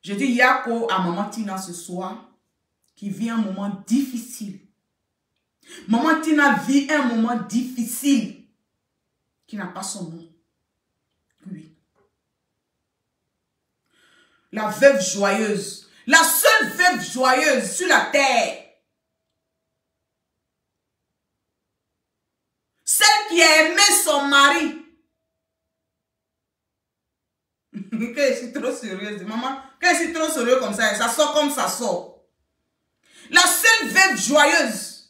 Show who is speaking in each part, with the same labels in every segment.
Speaker 1: Je dis Yako à maman Tina ce soir, qui vit un moment difficile. Maman Tina vit un moment difficile, qui n'a pas son nom. Oui. La veuve joyeuse, la seule veuve joyeuse sur la terre. Celle qui a aimé son mari. Quand je suis trop sérieuse, maman, quand je suis trop sérieuse comme ça sort comme ça sort. La seule veuve joyeuse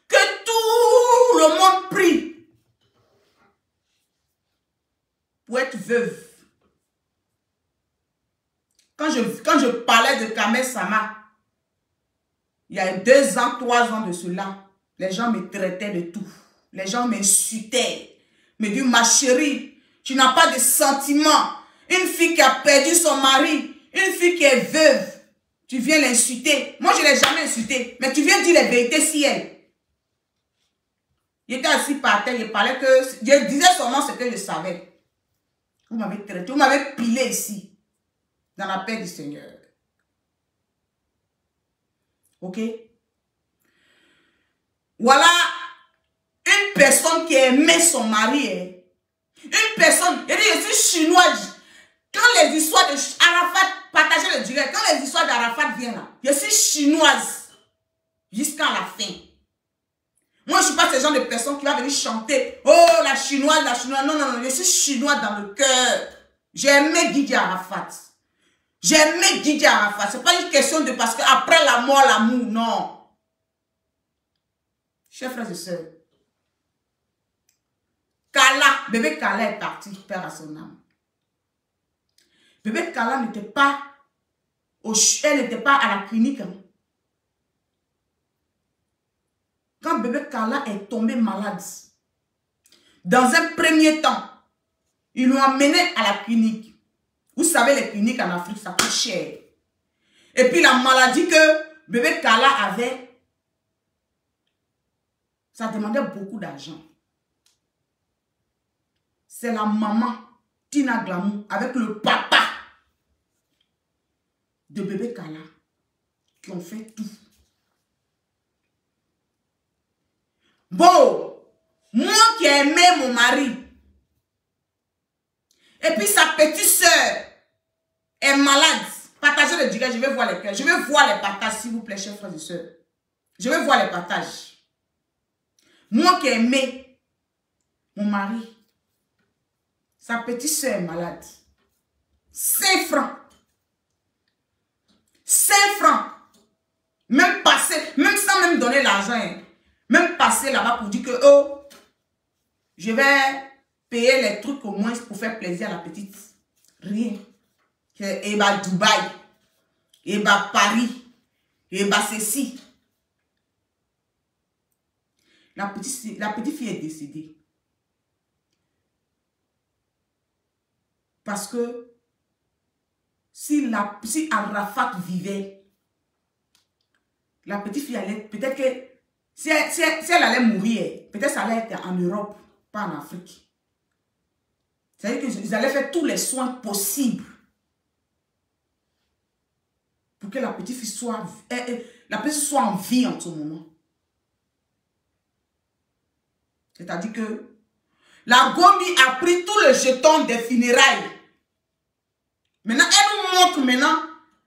Speaker 1: que tout le monde prie pour être veuve. Quand je parlais de Kamel Sama, il y a 2 ans, 3 ans de cela, les gens me traitaient de tout. Les gens m'insultaient. Me disaient, ma chérie, tu n'as pas de sentiments. Une fille qui a perdu son mari, une fille qui est veuve, tu viens l'insulter. Moi, je ne l'ai jamais insulté, mais tu viens dire les vérités si elle. Il était assis par terre, il parlait que... Je disais seulement ce que je savais. Vous m'avez traité, vous m'avez pilé ici, dans la paix du Seigneur. Ok? Voilà une personne qui aimait son mari. Une personne, je suis chinoise. Quand les histoires d'Arafat, partagez le direct, quand les histoires d'Arafat viennent là, je suis chinoise jusqu'à la fin. Moi, je ne suis pas ce genre de personne qui va venir chanter. Oh, la chinoise, la chinoise. Non, non, non, je suis chinoise dans le cœur. J'ai aimé Guidi Arafat. J'ai aimé Guidi Arafat. Ce n'est pas une question de parce qu'après la mort, l'amour, non. Chers frères et sœurs, Kala, bébé Kala est parti, père à son âme. Bébé Kala n'était pas, elle n'était pas à la clinique. Hein. Quand bébé Kala est tombé malade, dans un premier temps, ils l'ont emmené à la clinique. Vous savez, les cliniques en Afrique, ça coûte cher. Et puis la maladie que bébé Kala avait, ça demandait beaucoup d'argent. C'est la maman, Tina Glamour, avec le papa de bébé Kala, qui ont fait tout. Bon, moi qui ai aimé mon mari, et puis sa petite soeur est malade, partagez le direct, je vais voir les cœurs, je vais voir les partages, s'il vous plaît, chers frères et sœurs. Je vais voir les partages. Moi qui ai aimé mon mari, sa petite soeur est malade. 5 francs. 5 francs. Même passer, même sans même donner l'argent. Hein. Même passer là-bas pour dire que, oh, je vais payer les trucs au moins pour faire plaisir à la petite. Rien. Et bah Dubaï. Et bah Paris. Et bah ceci. La petite fille est décédée. Parce que si Arafat vivait, la petite fille allait, peut-être que si elle allait mourir, peut-être ça allait être en Europe, pas en Afrique. C'est-à-dire qu'ils allaient faire tous les soins possibles pour que la petite fille soit en vie en ce moment. C'est-à-dire que la Gomi a pris tout le jeton des funérailles. Maintenant, elle nous montre maintenant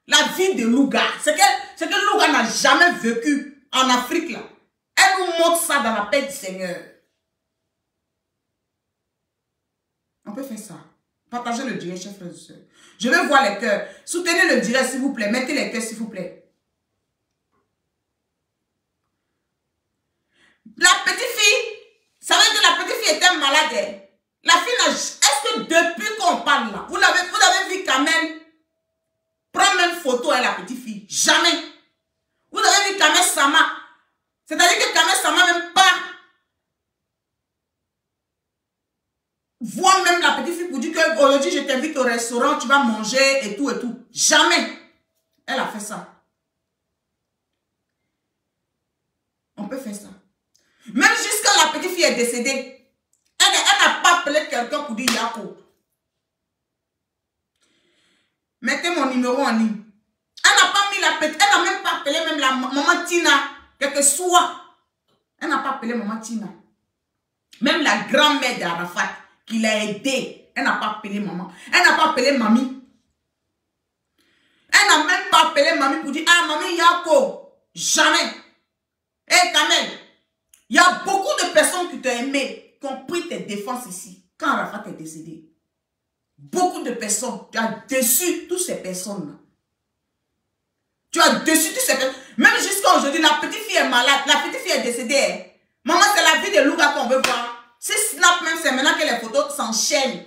Speaker 1: la vie de Louga. C'est que Louga n'a jamais vécu en Afrique là. Elle nous montre ça dans la paix du Seigneur. On peut faire ça. Partagez le direct, chers frères et sœurs. Je vais voir les cœurs. Soutenez le direct, s'il vous plaît. Mettez les cœurs, s'il vous plaît. La petite fille, ça veut dire que la petite fille était malade. La fille n'a... Est-ce que depuis qu'on parle là, vous avez vu Kamel prendre une photo avec la petite fille? Jamais. Vous avez vu Kamel Sama. C'est-à-dire que Kamel Sama même pas voir même la petite fille pour dire que aujourd'hui je t'invite au restaurant, tu vas manger et tout et tout. Jamais. Elle a fait ça. On peut faire ça. Même jusqu'à la petite fille est décédée. Elle n'a pas appelé quelqu'un pour dire Yako. Mettez mon numéro en ligne. Elle n'a pas mis la petite, elle n'a même pas appelé même la maman Tina, quel que soit. Elle n'a pas appelé maman Tina. Même la grand-mère d'Arafat qui l'a aidé, elle n'a pas appelé maman. Elle n'a pas appelé mamie. Elle n'a même pas appelé mamie pour dire, ah, mamie Yako. Jamais. Hé, Kamel, il y a beaucoup de personnes qui t'ont aimé, qui ont pris tes défenses ici, quand Arafat est décédé. Beaucoup de personnes, tu as déçu toutes ces personnes-là. Tu as déçu toutes ces personnes. Même jusqu'à aujourd'hui, la petite fille est malade, la petite fille est décédée. Hein. Maman, c'est la vie de Louga qu'on veut voir. Si Snap, même, c'est maintenant que les photos s'enchaînent.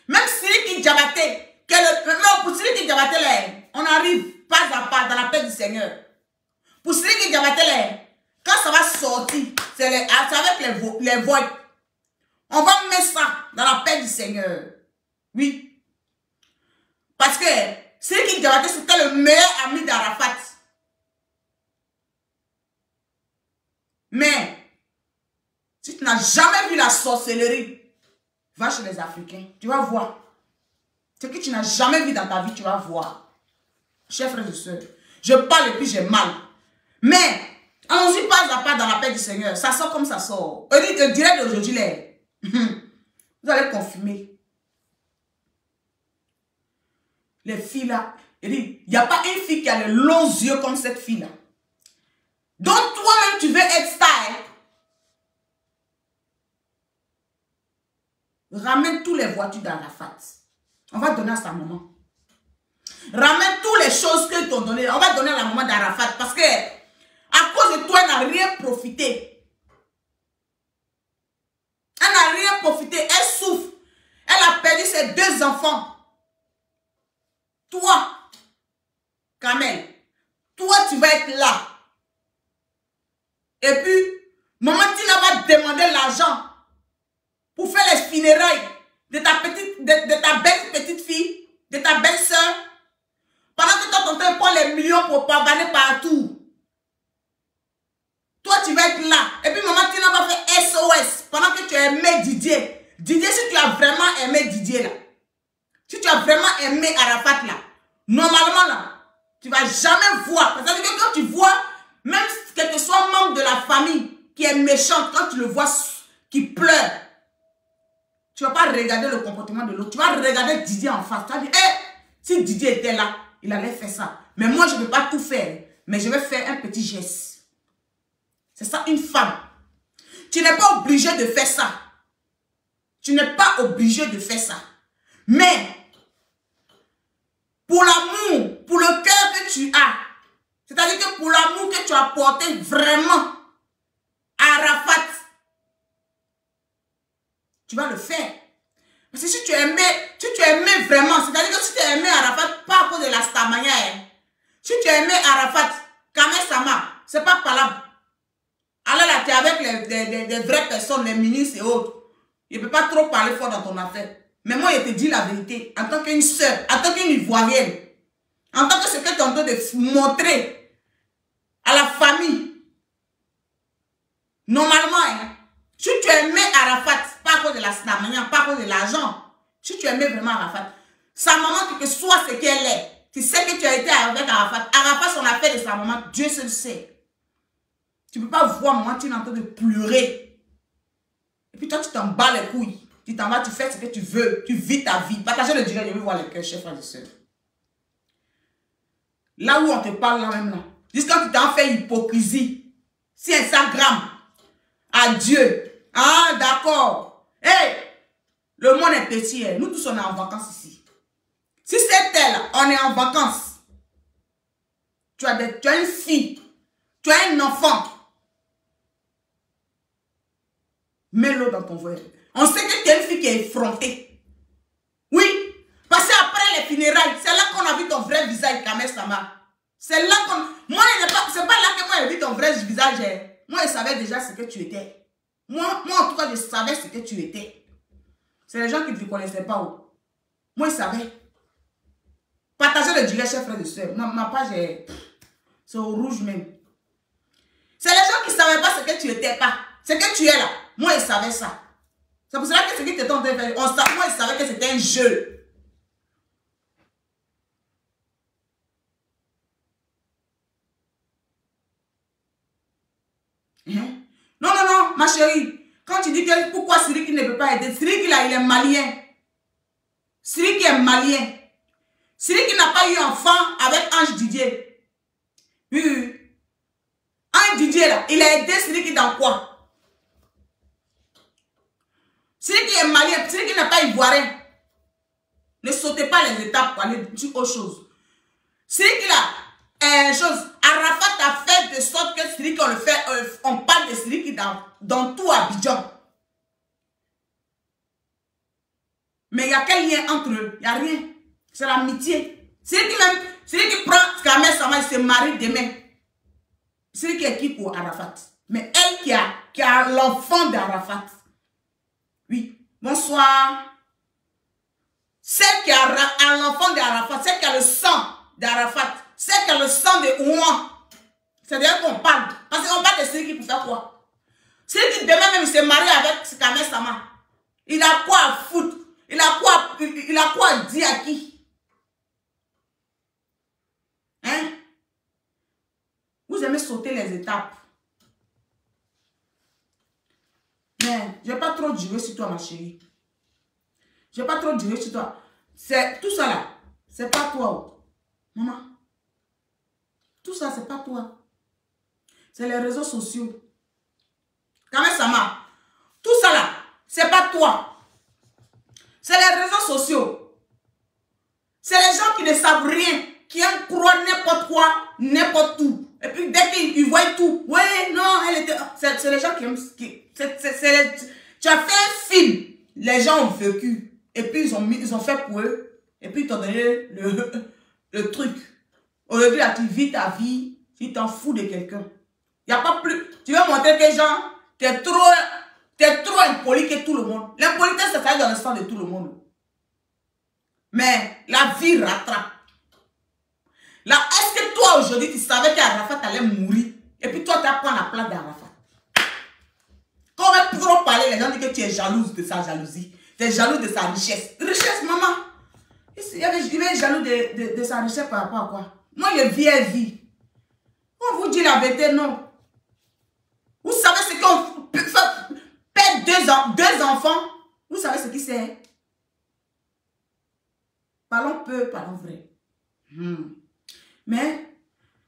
Speaker 1: Même Siriki Diabaté, pour Siriki Diabaté, on arrive pas à pas dans la paix du Seigneur. Pour Siriki Diabaté, quand ça va sortir, c'est avec les voix. On va mettre ça dans la paix du Seigneur. Oui. Parce que Siriki Diabaté, c'était le meilleur ami d'Arafat. Mais, si tu n'as jamais vu la sorcellerie, va chez les Africains, tu vas voir. Ce que tu n'as jamais vu dans ta vie, tu vas voir. Chers frères et sœurs, je parle et puis j'ai mal. Mais, allons-y pas à pas dans la paix du Seigneur. Ça sort comme ça sort. Le direct d'aujourd'hui, vous allez confirmer. Les filles là, il n'y a pas une fille qui a les longs yeux comme cette fille là. Donc toi-même, tu veux être style. Ramène toutes les voitures d'Arafat. On va donner à sa maman. Ramène toutes les choses que t'ont donné. On va donner à la maman d'Arafat. Parce que, à cause de toi, elle n'a rien profité. Elle n'a rien profité. Elle souffre. Elle a perdu ses 2 enfants. Toi, Kamel, toi, tu vas être là. Et puis, maman Tina va demander l'argent pour faire les funérailles de ta belle petite fille, de ta belle soeur, pendant que toi, ton père prend les millions pour pavaner partout. Toi, tu vas être là. Et puis, maman Tina va faire SOS pendant que tu as aimé Didier. Didier, si tu as vraiment aimé Didier, là, si tu as vraiment aimé Arafat, là, normalement, là, tu ne vas jamais voir. Parce que quand tu vois, même quel que soit un membre de la famille qui est méchant, quand tu le vois qui pleure, tu ne vas pas regarder le comportement de l'autre. Tu vas regarder Didier en face. Tu vas dire, hey, si Didier était là, il allait faire ça. Mais moi, je ne peux pas tout faire. Mais je vais faire un petit geste. C'est ça, une femme. Tu n'es pas obligé de faire ça. Tu n'es pas obligé de faire ça. Mais, pour l'amour, pour le cœur que tu as, c'est-à-dire que pour l'amour que tu as porté vraiment à Arafat, tu vas le faire. Parce que si tu aimais vraiment, c'est-à-dire que si tu as aimé Arafat, pas à cause de la stamania, si tu as aimé Arafat, Kamel Sama, c'est pas palable. Alors là, tu es avec des vraies personnes, les ministres et autres. Il ne peut pas trop parler fort dans ton affaire. Mais moi, je te dis la vérité, en tant qu'une sœur, en tant qu'une Ivoirienne, en tant que ce que tu es en train de montrer à la famille. Normalement, si tu aimais Arafat, pas à cause de la stamania, pas à cause de l'argent, si tu aimais vraiment Arafat, sa maman, quel que soit ce qu'elle est, tu sais que tu as été avec Arafat. Arafat, son affaire de sa maman, Dieu seul sait. Tu ne peux pas voir maman, tu es en train de pleurer. Et puis toi, tu t'en bats les couilles. Tu t'en vas, tu fais ce que tu veux. Tu vis ta vie. Partagez le direct, je veux voir les cœurs, chers frères et sœurs. Là où on te parle, là même là. Jusqu'à tu t'en fais hypocrisie. Si Instagram. Adieu. Ah, d'accord. Hey, le monde est petit. Nous tous, on est en vacances ici. Si c'est elle, on est en vacances. Tu as une fille. Tu as un enfant. Mets-le dans ton verre. On sait que tu es une fille qui est effrontée. Oui. Parce qu'après les funérailles, c'est là qu'on a vu ton vrai visage, Kamel Sama. C'est là qu'on... Moi, c'est pas là que moi j'ai vu ton vrai visage. Moi, je savais déjà ce que tu étais. Moi, en tout cas, je savais ce que tu étais. C'est les gens qui ne te connaissaient pas. Moi, je savais. Partagez le direct, chers frères et sœurs. Ma page est... C'est au rouge même. C'est les gens qui ne savaient pas ce que tu étais pas. Ce que tu es là. Moi, je savais ça. C'est pour cela que ce qui t'était en train de faire, moi, je savais que c'était un jeu. Hein? Non, non, non, ma chérie. Quand tu dis que pourquoi Siriki ne peut pas aider, Siriki là, il est malien. Siriki est malien. Siriki n'a pas eu enfant avec Ange Didier. Oui. Ange Didier là, il a aidé Siriki dans quoi? Siriki est malien, Siriki n'est pas ivoirien. Ne sautez pas les étapes pour aller dire autre chose. Siriki là, Arafat a fait de sorte que Siriki, on parle de Siriki dans tout Abidjan. Mais il y a quel lien entre eux? Il n'y a rien. C'est l'amitié. Siriki prend Kamel Sama, il se marie demain. Siriki est qui pour Arafat? Mais elle qui a l'enfant d'Arafat. Oui. Bonsoir. Celle qui a l'enfant d'Arafat, celle qui a le sang d'Arafat, celle qui a le sang de Ouan. C'est de elle qu'on parle. Parce qu'on parle de Siriki pour faire quoi? Siriki demain même il se marie avec Kamel Sama. Il a quoi à foutre? Il a quoi à dire à qui? Hein? Vous aimez sauter les étapes. Mais je n'ai pas trop duré sur toi, ma chérie. Je n'ai pas trop duré sur toi. C'est tout ça là. C'est pas toi. Maman. Tout ça, c'est pas toi. C'est les réseaux sociaux. Kamel Sama. Tout ça là, c'est pas toi. C'est les réseaux sociaux. C'est les gens qui ne savent rien, qui aiment croire n'importe quoi, n'importe où. Et puis dès qu'ils voient tout, ouais, non, elle était... C'est les gens qui aiment... Tu as fait un film, les gens ont vécu. Et puis ils ont fait pour eux. Et puis ils t'ont donné le truc. Au lieu là, tu vis ta vie, tu t'en fous de quelqu'un. Il n'y a pas plus... Tu veux montrer que genre, t'es trop impoli que tout le monde. L'impolitesse, ça fait dans le sang de tout le monde. Mais la vie rattrape. Là, est-ce que toi aujourd'hui, tu savais qu'Arafat allait mourir? Et puis toi, tu as pris la place d'Arafat. Quand on va trop parler, les gens disent que tu es jalouse de sa jalousie. Tu es jalouse de sa richesse. Richesse, maman. Il est jaloux de sa richesse par rapport à quoi? Moi, il vie. On vous dit la vérité, non. Vous savez ce qu'on perd deux enfants? Vous savez ce qui c'est? Parlons peu, parlons vrai. Mais